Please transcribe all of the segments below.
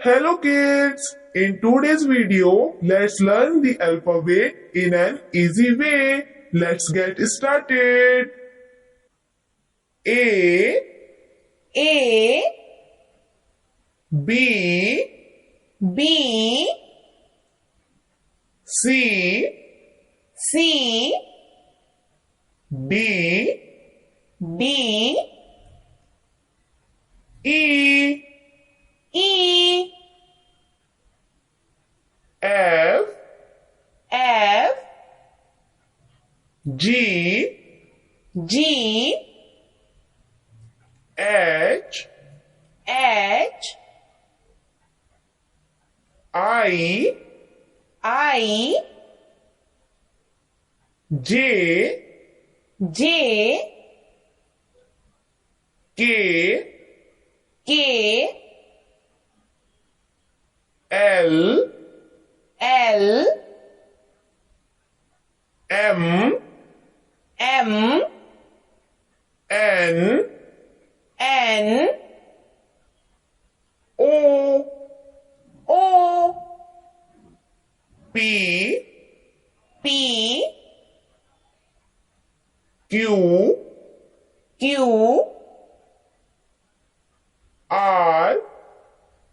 Hello kids! In today's video, let's learn the alphabet in an easy way. Let's get started. A, A, B, B, C, C, D, D, E, E, F, F, G, G, H, H, I, I, J, J, K, K, L, L, M, M, N, N, O, O, P, P, Q, Q, R,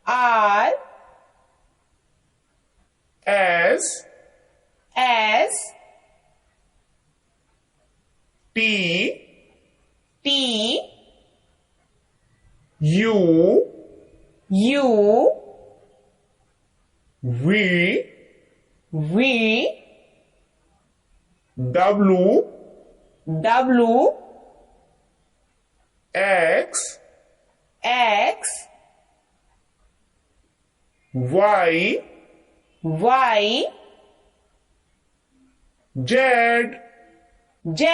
R, S, S, T, T, U, U, V, V, W, W, X, X, Y, Y, Z. Z.